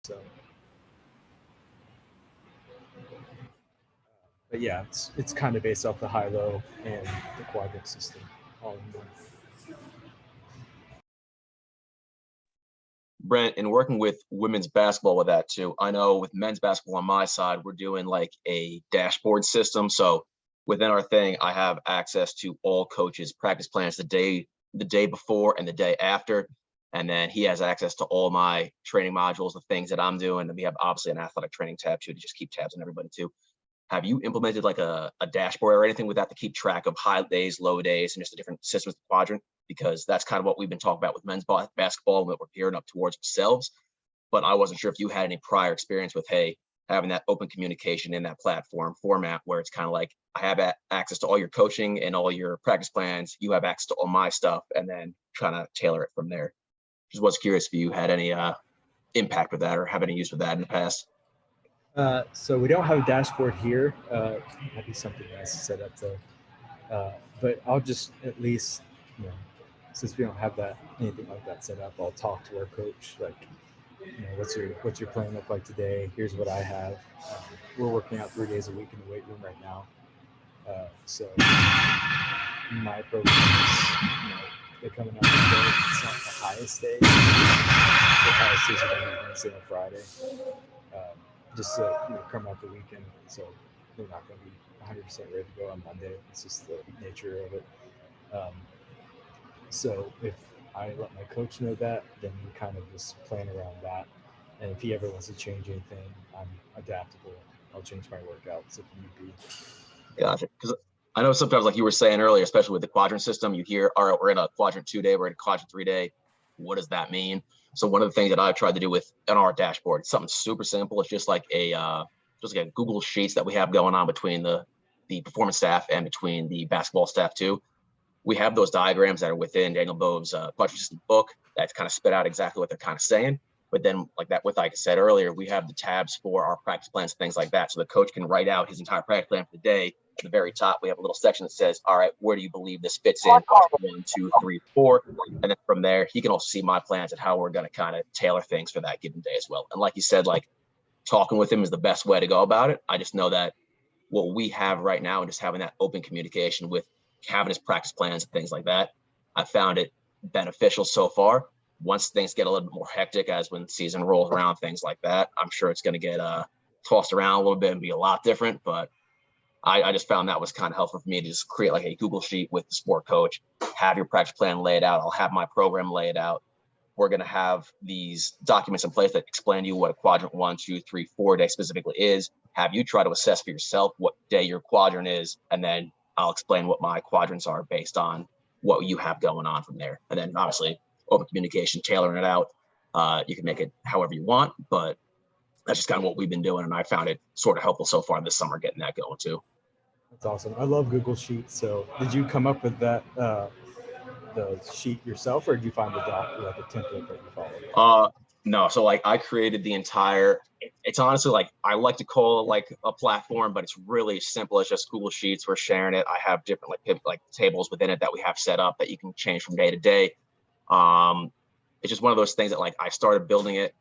So, but yeah, it's kind of based off the high low and the quadrant system all in one. Brent, and working with women's basketball with that too. I know with men's basketball on my side, we're doing like a dashboard system. So within our thing, I have access to all coaches' practice plans the day before and the day after. And then he has access to all my training modules, the things that I'm doing. And we have obviously an athletic training tab too to just keep tabs on everybody too. Have you implemented like a dashboard or anything with that to keep track of high days, low days, and just the different systems of the quadrant? Because that's kind of what we've been talking about with men's basketball and what we're gearing up towards ourselves. But I wasn't sure if you had any prior experience with, hey, having that open communication in that platform format where it's kind of like, I have access to all your coaching and all your practice plans. You have access to all my stuff, and then trying to tailor it from there. Just was curious if you had any impact with that or have any use with that in the past. So we don't have a dashboard here. That'd be something nice to set up though. But I'll just at least, you know, since we don't have that anything like that set up, I'll talk to our coach. Like, you know, what's your plan look like today? Here's what I have. We're working out 3 days a week in the weight room right now. So my program is, you know, they're coming out today. It's not the highest day. The highest days are going to be Wednesday and Friday. Just to, you know, come out the weekend, so they're not going to be 100% ready to go on Monday. It's just the nature of it. Um, so if I let my coach know that, then we kind of just plan around that. And if he ever wants to change anything, I'm adaptable. I'll change my workouts if need be. Gotcha. Because I know sometimes, like you were saying earlier, especially with the quadrant system, you hear, all right, we're in a quadrant 2 day, we're in a quadrant 3 day. What does that mean? So one of the things that I've tried to do with on our dashboard, something super simple. It's just like a Google Sheets that we have going on between the performance staff and between the basketball staff too. We have those diagrams that are within Daniel Bove's quadrant system book that kind of spit out exactly what they're kind of saying. But then, like I said earlier, we have the tabs for our practice plans, things like that. So the coach can write out his entire practice plan for the day. At the very top, we have a little section that says, all right, where do you believe this fits in? 1, 2, 3, 4. And then from there, he can also see my plans and how we're going to kind of tailor things for that given day as well. And like you said, like talking with him is the best way to go about it. I just know that what we have right now and just having that open communication with having his practice plans and things like that, I found it beneficial so far. Once things get a little bit more hectic, as when the season rolls around, things like that, I'm sure it's going to get tossed around a little bit and be a lot different. But I just found that was kind of helpful for me to just create like a Google sheet with the sport coach, have your practice plan laid out. I'll have my program laid out. We're going to have these documents in place that explain to you what a quadrant 1, 2, 3, 4 day specifically is. Have you try to assess for yourself what day your quadrant is, and then I'll explain what my quadrants are based on what you have going on from there. And then obviously open communication, tailoring it out. You can make it however you want, but that's just kind of what we've been doing. And I found it sort of helpful so far this summer getting that going too. That's awesome. I love Google Sheets. So did you come up with that the sheet yourself, or did you find the doc, like a template that you followed? No. So like I created the entire, it's honestly like, I like to call it like a platform, but it's really simple. It's just Google Sheets. We're sharing it. I have different like tables within it that we have set up that you can change from day to day. It's just one of those things that like I started building it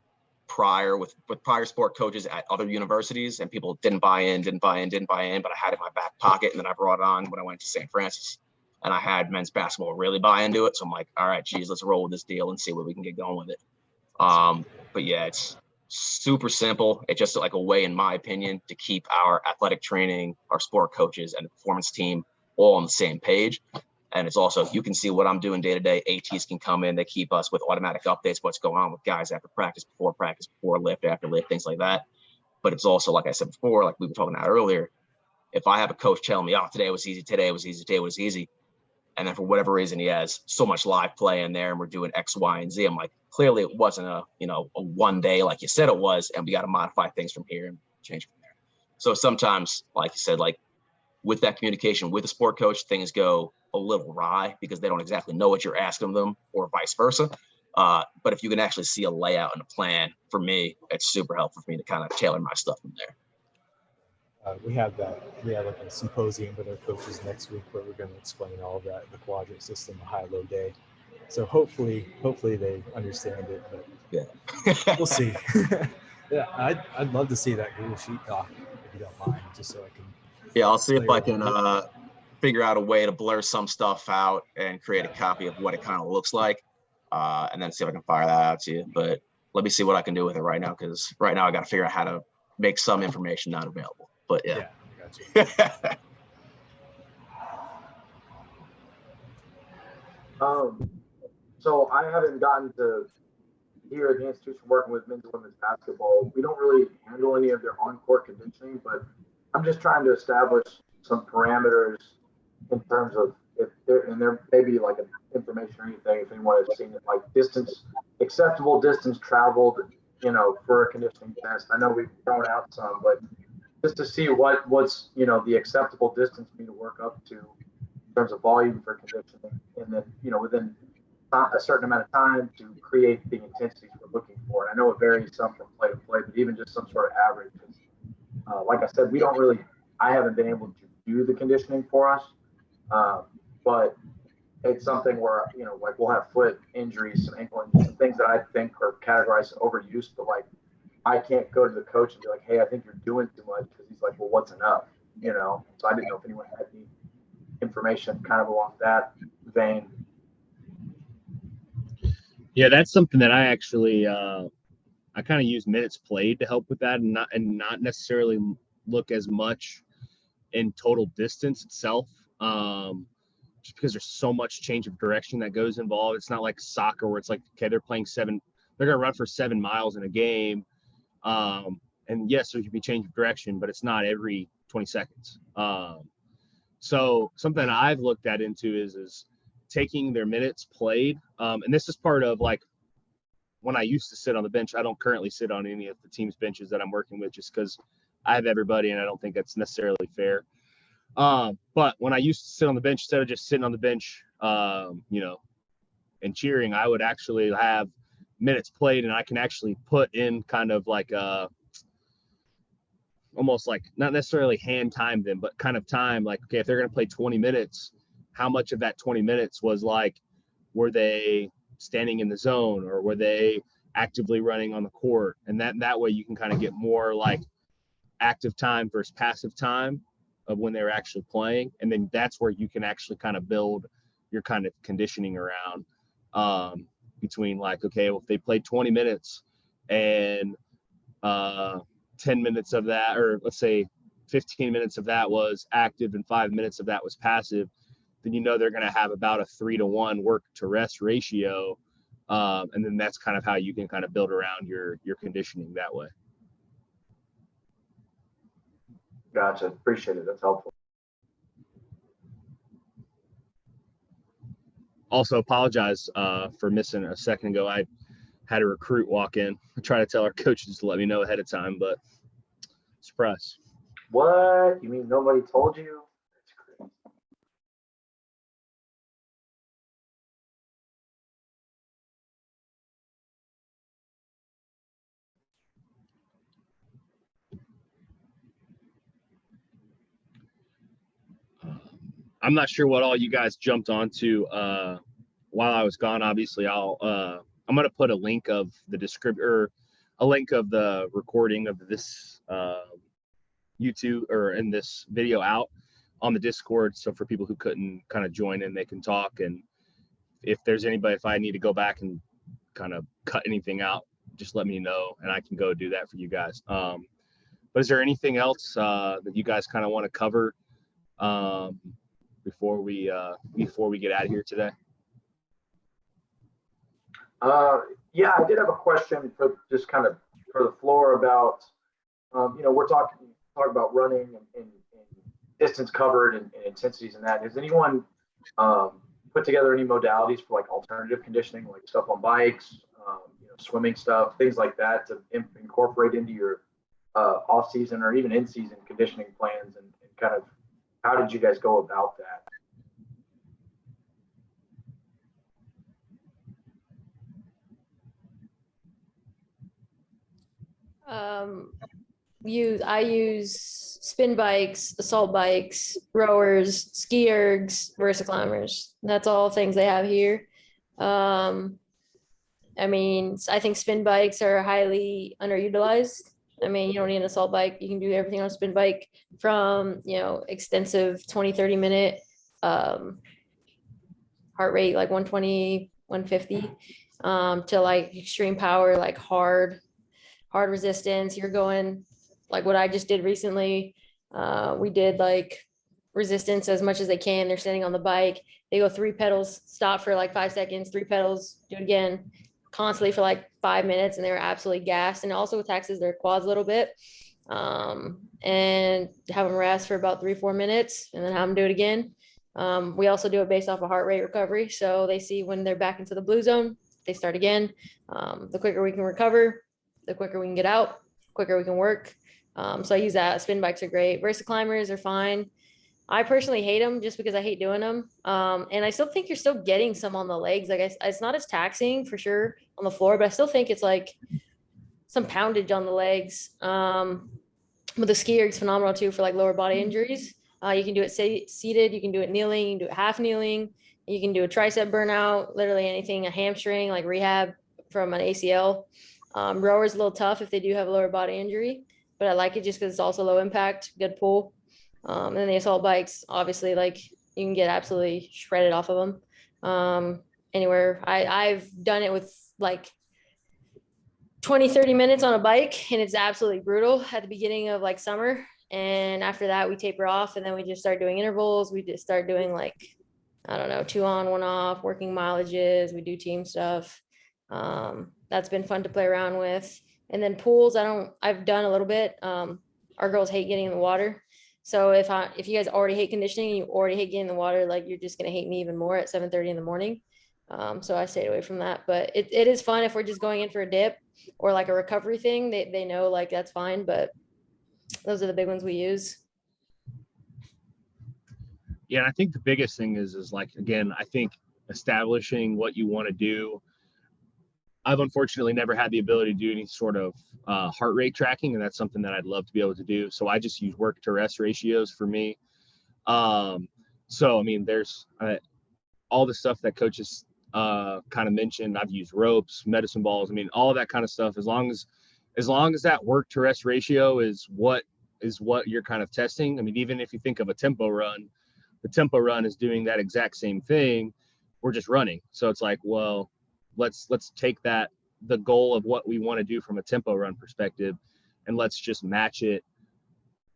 prior with prior sport coaches at other universities, and people didn't buy in, but I had it in my back pocket. And then I brought it on when I went to St. Francis, and I had men's basketball really buy into it. So I'm like, all right, geez, let's roll with this deal and see what we can get going with it. But yeah, it's super simple. It's just like a way, in my opinion, to keep our athletic training, our sport coaches, and the performance team all on the same page. And it's also, you can see what I'm doing day to day. ATs can come in, they keep us with automatic updates, what's going on with guys after practice, before lift, after lift, things like that. But it's also, like I said before, like we were talking about earlier, if I have a coach telling me, oh, today was easy, and then for whatever reason he has so much live play in there and we're doing X, Y, and Z, I'm like, clearly it wasn't a 1 day like you said it was, and we got to modify things from here and change from there. So sometimes, like you said, like with that communication with the sport coach, things go a little awry because they don't exactly know what you're asking them, or vice versa. But if you can actually see a layout and a plan, for me, it's super helpful for me to kind of tailor my stuff from there. We have that. We have like a symposium with our coaches next week where we're going to explain all of that, the quadrant system, the high-low day. So hopefully they understand it, but yeah, we'll see. Yeah, I'd love to see that Google Sheet doc if you don't mind, just so I can Yeah, I'll see if play I around can with it. figure out a way to blur some stuff out and create a copy of what it kind of looks like, and then see if I can fire that out to you. But let me see what I can do with it right now, because right now I got to figure out how to make some information not available. But yeah. Yeah, I got you. So I haven't gotten to here at the institution working with men's and women's basketball. We don't really handle any of their on-court conditioning, but I'm just trying to establish some parameters in terms of if there, and there may be like an information or anything if anyone has seen it, like distance, acceptable distance traveled, for a conditioning test. I know we've thrown out some, but just to see what's the acceptable distance for me to work up to in terms of volume for conditioning, and then within a certain amount of time to create the intensities we're looking for. And I know it varies some from play to play, but even just some sort of average. Like I said, I haven't been able to do the conditioning for us, but it's something where, like we'll have foot injuries, some ankle injuries, some things that I think are categorized as overuse, but like I can't go to the coach and be like, hey, I think you're doing too much, because he's like, well, what's enough? So I didn't know if anyone had any information kind of along that vein. Yeah, that's something that I actually I kind of use minutes played to help with that, and not necessarily look as much in total distance itself. Just because there's so much change of direction that goes involved. It's not like soccer where it's like, okay, they're gonna run for 7 miles in a game. And yes, there could be change of direction, but it's not every 20 seconds. So something I've looked at into is taking their minutes played. And this is part of like when I used to sit on the bench. I don't currently sit on any of the team's benches that I'm working with, just because I have everybody and I don't think that's necessarily fair. But when I used to sit on the bench, instead of just sitting on the bench, and cheering, I would actually have minutes played, and I can actually put in kind of like almost like not necessarily hand time them, but kind of time like, okay, if they're going to play 20 minutes, how much of that 20 minutes was like, were they standing in the zone, or were they actively running on the court? And that way you can kind of get more like active time versus passive time of when they're actually playing. And then that's where you can actually kind of build your kind of conditioning around, between like, okay, well, if they played 20 minutes and 10 minutes of that, or let's say 15 minutes of that was active and 5 minutes of that was passive, then they're going to have about a 3-to-1 work to rest ratio. And then that's kind of how you can kind of build around your conditioning that way. Gotcha. Appreciate it. That's helpful. Also apologize for missing a second ago. I had a recruit walk in. I try to tell our coaches to let me know ahead of time, but surprise. What? You mean nobody told you? That's crazy. I'm not sure what all you guys jumped onto while I was gone. Obviously, I'm going to put a link of a link of the recording of this YouTube or in this video out on the Discord. So for people who couldn't kind of join in, they can talk. And if I need to go back and kind of cut anything out, just let me know and I can go do that for you guys. But is there anything else that you guys kind of want to cover before we get out of here today? Yeah, I did have a question for just kind of for the floor about, we're talking about running and distance covered and intensities and that. Has anyone put together any modalities for like alternative conditioning, like stuff on bikes, swimming stuff, things like that, to incorporate into your off season or even in season conditioning plans, and kind of how did you guys go about that? I use spin bikes, assault bikes, rowers, ski ergs, versa climbers. That's all things they have here. And I mean, I think spin bikes are highly underutilized. I mean, you don't need an assault bike. You can do everything on a spin bike from, extensive 20, 30 minute heart rate, like 120, 150, to like extreme power, like hard resistance. You're going like what I just did recently. We did like resistance as much as they can. They're standing on the bike. They go 3 pedals, stop for like 5 seconds, 3 pedals, do it again, constantly for like 5 minutes, and they were absolutely gassed. And it also taxes their quads a little bit. And have them rest for about 3-4 minutes, and then have them do it again. We also do it based off of heart rate recovery. So they see when they're back into the blue zone, they start again. The quicker we can recover, the quicker we can get out, quicker we can work. So I use that. Spin bikes are great. Versa climbers are fine. I personally hate them just because I hate doing them. And I still think you're still getting some on the legs. Like it's not as taxing for sure on the floor, but I still think it's like some poundage on the legs. But the ski erg's phenomenal too for like lower body injuries. You can do it seated, you can do it kneeling, you can do it half kneeling, you can do a tricep burnout, literally anything, a hamstring, like rehab from an ACL. Rower's a little tough if they do have a lower body injury, but I like it just because it's also low impact, good pull. And then the assault bikes, obviously, like you can get absolutely shredded off of them. Anywhere I've done it with like 20, 30 minutes on a bike, and it's absolutely brutal at the beginning of like summer. And after that, we taper off, and then we just start doing intervals. We just start doing like, I don't know, 2 on, 1 off, working mileages. We do team stuff. That's been fun to play around with. And then pools, I've done a little bit. Our girls hate getting in the water. So if you guys already hate conditioning and you already hate getting in the water, like you're just going to hate me even more at 7:30 in the morning. So I stayed away from that, but it is fun if we're just going in for a dip or like a recovery thing. They know like that's fine, but those are the big ones we use. Yeah, and I think the biggest thing is like, again, I think establishing what you want to do. I've unfortunately never had the ability to do any sort of heart rate tracking, and that's something that I'd love to be able to do. So I just use work to rest ratios for me. So, I mean, there's all the stuff that coaches kind of mentioned. I've used ropes, medicine balls. I mean, all of that kind of stuff, as long as that work to rest ratio is what you're kind of testing. I mean, even if you think of a tempo run, the tempo run is doing that exact same thing. We're just running. So it's like, well, let's take that, the goal of what we want to do from a tempo run perspective, and let's just match it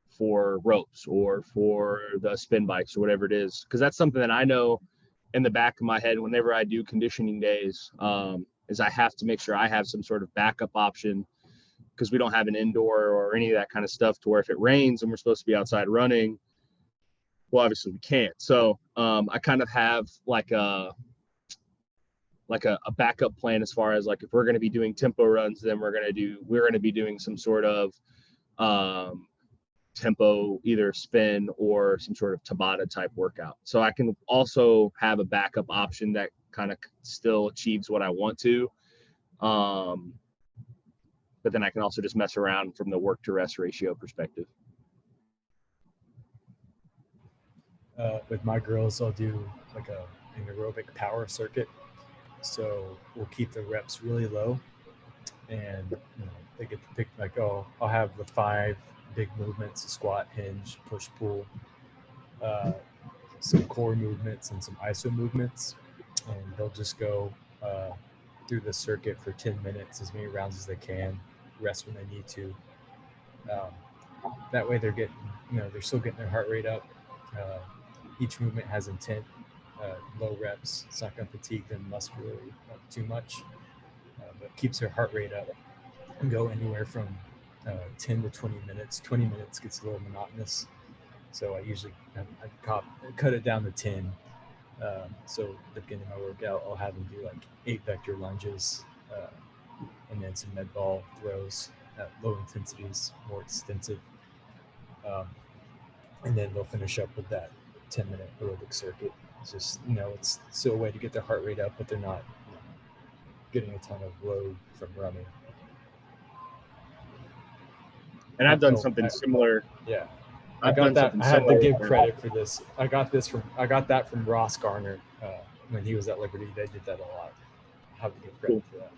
for ropes or for the spin bikes or whatever it is. Because that's something that I know in the back of my head whenever I do conditioning days, is I have to make sure I have some sort of backup option, because we don't have an indoor or any of that kind of stuff to where if it rains and we're supposed to be outside running, well, obviously we can't. So I kind of have like a backup plan as far as like, if we're going to be doing tempo runs, then we're going to be doing some sort of tempo, either spin or some sort of Tabata type workout. So I can also have a backup option that kind of still achieves what I want to. But then I can also just mess around from the work to rest ratio perspective. With my girls, I'll do like an aerobic power circuit. So we'll keep the reps really low, and they get to pick like, I'll have the 5 big movements: squat, hinge, push, pull, some core movements and some iso movements, and they'll just go through the circuit for 10 minutes, as many rounds as they can, rest when they need to. That way they're getting, they're still getting their heart rate up. Each movement has intent, low reps. It's not going to fatigue them muscularly too much, but keeps their heart rate up. And go anywhere from 10 to 20 minutes. 20 minutes gets a little monotonous, so I usually cut it down to 10. So at the beginning of my workout, I'll have them do like 8 vector lunges, and then some med ball throws at low intensities, more extensive. And then they'll finish up with that 10-minute aerobic circuit. It's just, it's still a way to get their heart rate up, but they're not getting a ton of load from running. And I've done something similar. Yeah. I got that. I have to give credit for this. I got that from Ross Garner when he was at Liberty. They did that a lot. I have to give credit for that.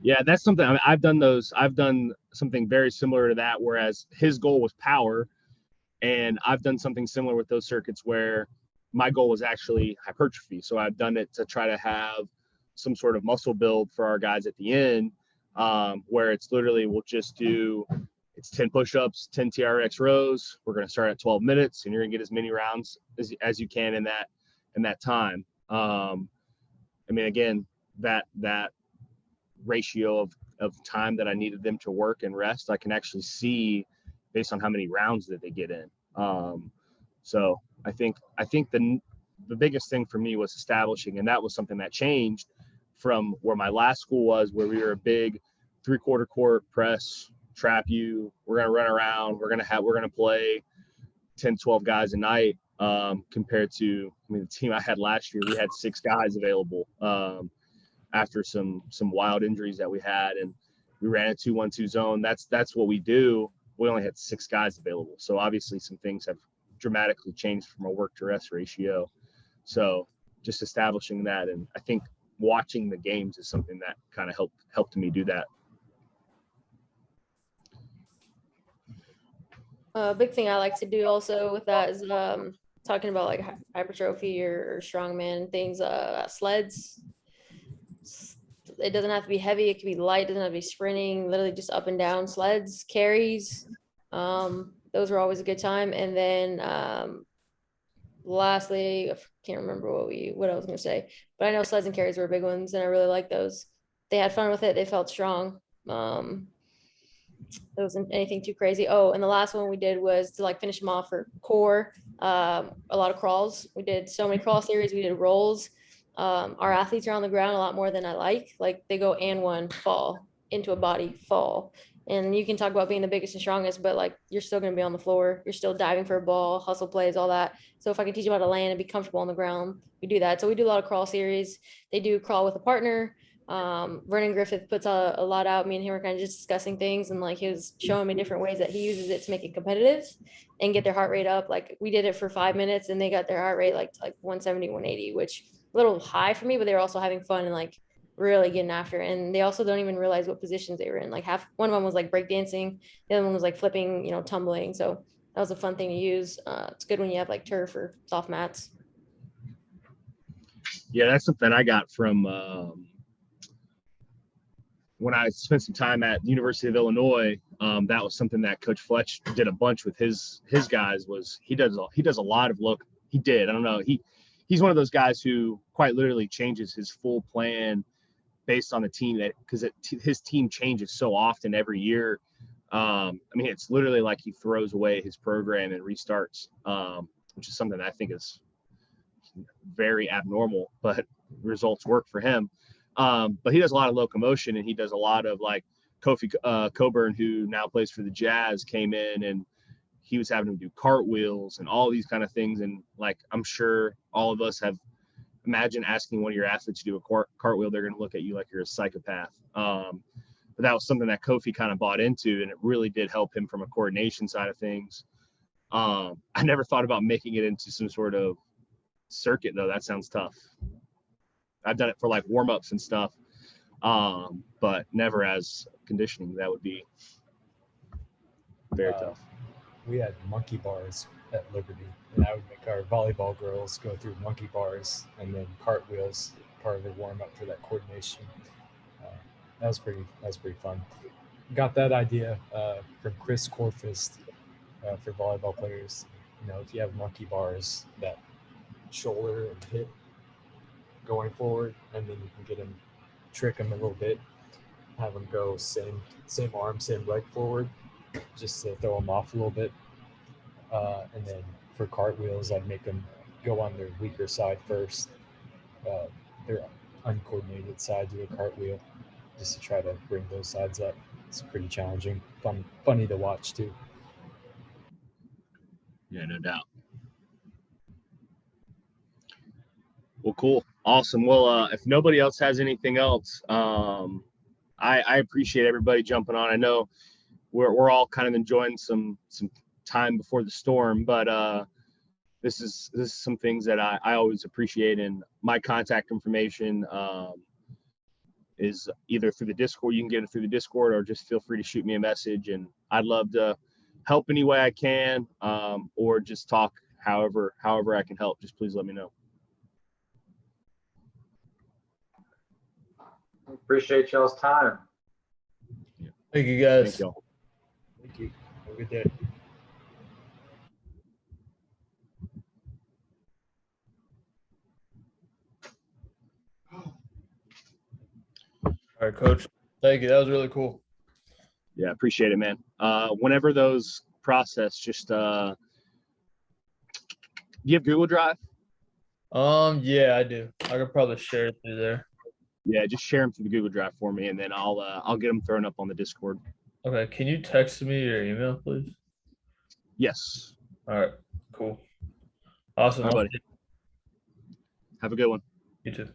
Yeah, that's something. I mean, I've done those. I've done something very similar to that. Whereas his goal was power, and I've done something similar with those circuits where my goal was actually hypertrophy. So I've done it to try to have some sort of muscle build for our guys at the end, where it's literally we'll just do it's 10 push-ups, 10 TRX rows. We're going to start at 12 minutes, and you're going to get as many rounds as you can in that time. I mean, again, that ratio of time that I needed them to work and rest, I can actually see based on how many rounds that they get in. So I think the biggest thing for me was establishing, and that was something that changed from where my last school was, where we were a big 3/4 court press, trap you, we're going to run around, we're going to play 10, 12 guys a night, compared to, I mean, the team I had last year, we had 6 guys available, after some wild injuries that we had, and we ran a 2-1-2 zone. That's what we do. We only had 6 guys available. So obviously some things have dramatically changed from a work to rest ratio. So just establishing that, and I think watching the games is something that kind of helped me do that. A big thing I like to do also with that is talking about like hypertrophy or strongman things, sleds. It doesn't have to be heavy, it can be light, it doesn't have to be sprinting, literally just up and down sleds, carries. Those were always a good time. And then lastly, I can't remember what I was gonna say, but I know sleds and carries were big ones, and I really like those. They had fun with it, they felt strong. It wasn't anything too crazy. Oh, and the last one we did was to like finish them off for core. A lot of crawls. We did so many crawl series. We did rolls. Our athletes are on the ground a lot more than I like. Like they go and one fall into a body fall. And you can talk about being the biggest and strongest, but like you're still going to be on the floor. You're still diving for a ball, hustle plays, all that. So if I can teach you how to land and be comfortable on the ground, we do that. So we do a lot of crawl series. They do crawl with a partner. Vernon Griffith puts a lot out. Me and him were kind of just discussing things, and like he was showing me different ways that he uses it to make it competitive and get their heart rate up. Like we did it for 5 minutes and they got their heart rate like 170, 180, which a little high for me, but they were also having fun and like really getting after it. And they also don't even realize what positions they were in. Like one of them was like breakdancing, the other one was like flipping, tumbling. So that was a fun thing to use. It's good when you have like turf or soft mats. Yeah, that's something I got from when I spent some time at the University of Illinois. That was something that Coach Fletch did a bunch with his guys. Was he does a lot of look. He did. I don't know. He's one of those guys who quite literally changes his full plan based on the team, that because his team changes so often every year. I mean, it's literally like he throws away his program and restarts, which is something that I think is very abnormal, but results work for him. But he does a lot of locomotion, and he does a lot of like Kofi Coburn, who now plays for the Jazz, came in and he was having to do cartwheels and all these kind of things. And like, I'm sure all of us have, imagine asking one of your athletes to do a cartwheel, they're going to look at you like you're a psychopath. But that was something that Kofi kind of bought into, and it really did help him from a coordination side of things. I never thought about making it into some sort of circuit though. That sounds tough. I've done it for like warm-ups and stuff, but never as conditioning. That would be very tough. We had monkey bars at Liberty, and I would make our volleyball girls go through monkey bars and then cartwheels, part of the warm-up for that coordination. That was pretty fun. Got that idea from Chris Corfist for volleyball players. If you have monkey bars, that shoulder and hip going forward, and then you can get them, trick them a little bit, have them go same arm, same leg forward, just to throw them off a little bit. And then for cartwheels, I'd make them go on their weaker side first, their uncoordinated side, do a cartwheel, just to try to bring those sides up. It's pretty challenging, funny to watch too. Yeah, no doubt. Well, cool. Awesome. Well, if nobody else has anything else, I appreciate everybody jumping on. I know we're all kind of enjoying some time before the storm, but this is some things that I always appreciate. And my contact information, is either through the Discord. You can get it through the Discord, or just feel free to shoot me a message. And I'd love to help any way I can, or just talk however I can help. Just please let me know. Appreciate y'all's time. Thank you guys. Thank y'all. Thank you. Have a good day. All right, coach. Thank you. That was really cool. Yeah, appreciate it, man. Whenever those process, just you have Google Drive? Yeah, I do. I could probably share it through there. Yeah, just share them through the Google Drive for me, and then I'll get them thrown up on the Discord. Okay, can you text me your email, please? Yes. All right, cool. Awesome. All right, buddy. Have a good one. You too.